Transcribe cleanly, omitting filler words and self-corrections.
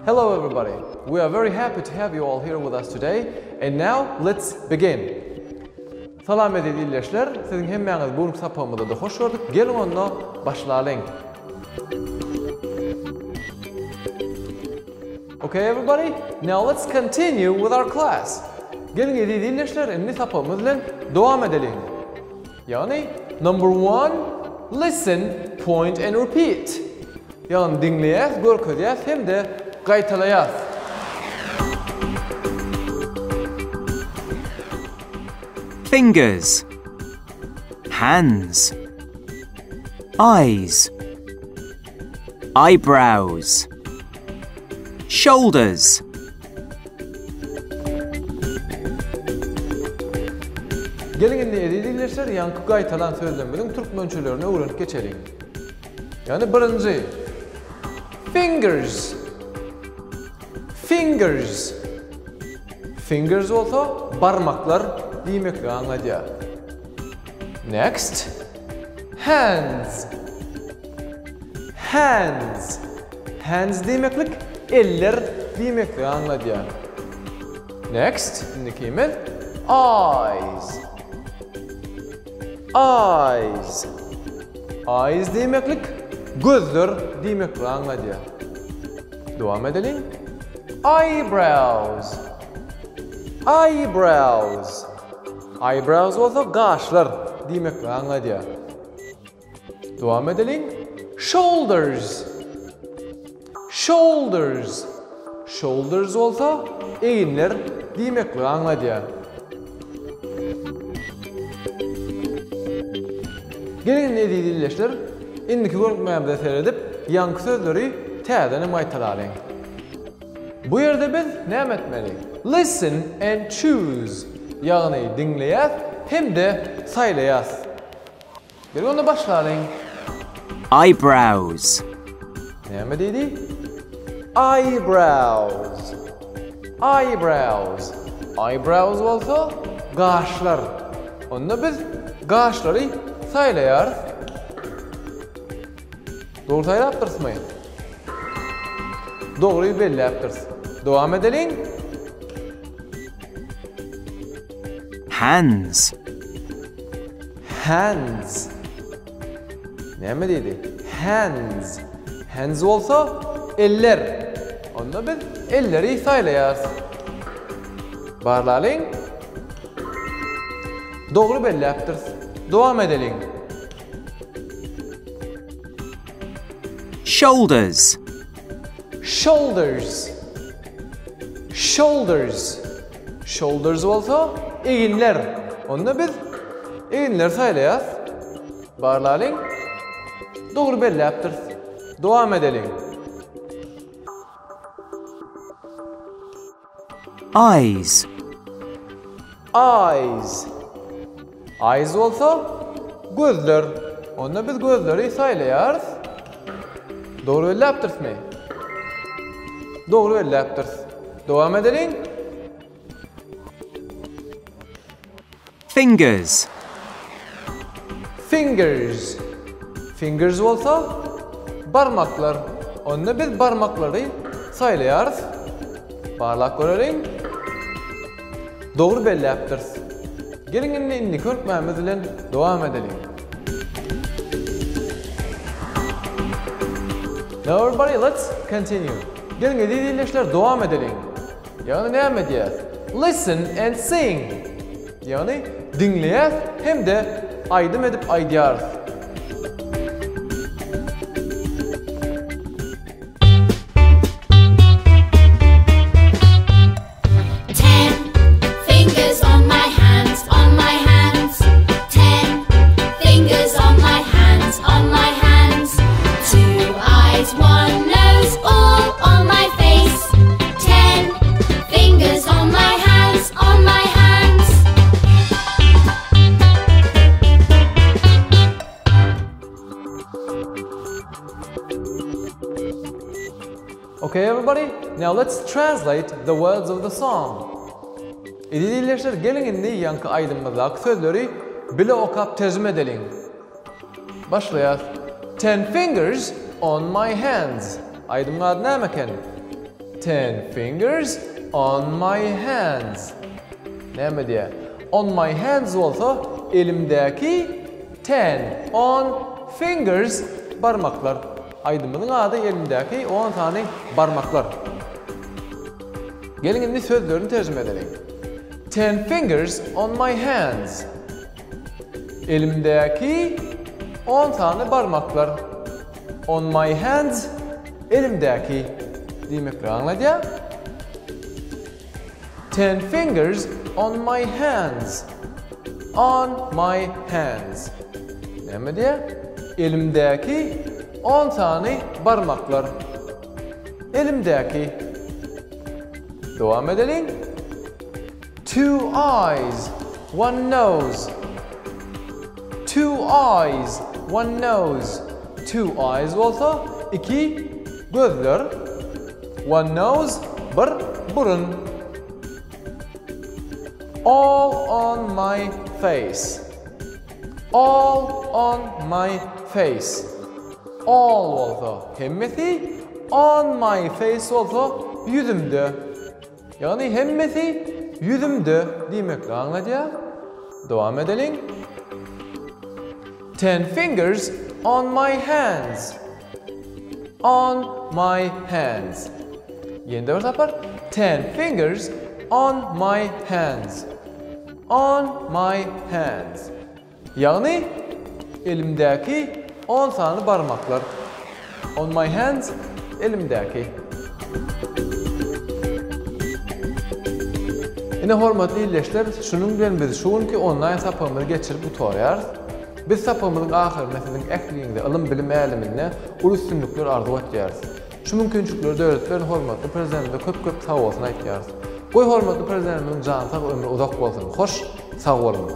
Hello everybody, we are very happy to have you all here with us today, and now let's begin. Salam edin dinleyijiler, sizin hemmeňiz bu sapamyzda da hoş gördük. Gelin onda başlayalım. Okay everybody, now let's continue with our class. Gelin edin dinleyijiler, indi sapamyz bilen dowam edelim. Yani number 1, listen, point and repeat. Yani dinleýäs, görkezýäs hem de gaýtalaýas. Fingers, hands, eyes, eyebrows, shoulders. Gelin indi dinleyijiler, ýaňky gaýtalan sözlemlerin türk mönçelerini öwrenip geçelim. Yani birinji fingers. Fingers. Fingers olsa barmaklar diýmekle aňladýar. Next, hands. Hands. Hands diýmeklik eller diýmekle aňladýar. Next, indikimiz eyes. Eyes. Eyes diýmeklik gözler diýmekle aňladýar. Dowam edelim. Eyebrows. Eyebrows. Eyebrows olsa gaşlar diýmekle aňladýar. Dowam edelim. Shoulders. Shoulders. Shoulders olsa eýinler diýmekle aňladýar. Gelin ne diýdiler? Indiki görmekde seredip ýanky sözleri täzeden maýtalaryn. Bu ýerde biz näme etmeli? Listen and choose. Ýagny dinleýäs hem de saýlaýas. Bir onda başlaryň. Eyebrows, Näme diýdi? Eyebrows. Eyebrows. Eyebrows bolsa gaşlar. Onda biz gaşlary saýlaýar. Dogry saýlapdyrsmy? Dogry belläpdirs. Dowam edelim. hands, Hands. Näme diýdi? Hands. Hands bolsa eller. Onda biz elleri saýlaýar. Barlalyň. Dogry belläpdirs. Dowam edelim. shoulders, Shoulders. Shoulders. Shoulders bolsa eýinler. Onda biz eýinler saýlaýas. Barlalyň. Dogry belläpdirs. Dowam edelim. eyes, Eyes. Eyes bolsa gözler. Onda biz gözleri saýlaýar. Dogry belläpdirsmi? Dogry belläpdirs. Dowam edelim. fingers, Fingers. Fingers bolsa barmaklar. Onda biz barmaklary saýlaýar. Barlak görelim. Dogry belläpdirs. Gelin indi körpmämiz bilen dowam edelim. Now everybody, let's continue. Gelin dinleyijiler dowam edelim. Yani näme diýär? Listen and sing. Yani dinleýär hem de aýdym edip aýdýar. Okay everybody, now let's translate the words of the song. Dinleyijiler, gelin indi ýanky aýdymyzdaky sözleri bile okap terjime edelim. Başlaýar. 10 fingers on my hands. Aydın adı ne meken? 10 fingers on my hands. Ne mi diye? On my hands olsa elimdeki 10 fingers parmaklar. Aydınımın adı elimdeki 10 tane parmaklar. Gelin şimdi sözlerini tercüme edelim. 10 fingers on my hands. Elimdeki 10 tane parmaklar. On my hands, elimdeki demektir, anladın ya? 10 fingers on my hands. On my hands. Ne mi diye? Elimdeki 10 tane parmaklar. Elimdeki. Devam edelim. 2 eyes, 1 nose. 2 eyes, 1 nose. 2 eyes olsa 2 gözler. 1 nose, 1 burun. All on my face. All on my face. All olsa hemmeti, on my face olsa yüzümde. Yani hemmeti yüzümde demektir, anladın ya? Devam edelim. 10 fingers on my hands. On my hands. Yeniden yapar. 10 fingers on my hands. On my hands. Yani elimdeki 10 tane parmaklar. On my hands, elimdeki. Yine hormatly illeşler, şunun bilen biz şuun ki online sapamını geçirip utoryar. Biz sapamının ahir meselinin ekliyinde alım bilim elimine ulu üstünlükler arzu etiyarız. Şu mümkünçükleri devletlerin hormatlı prezidentinde köp sağ olsun etiyarız. Bu hormatlı prezidentimin canı sağ ömrü uzak olsun. Hoş, sağ olun.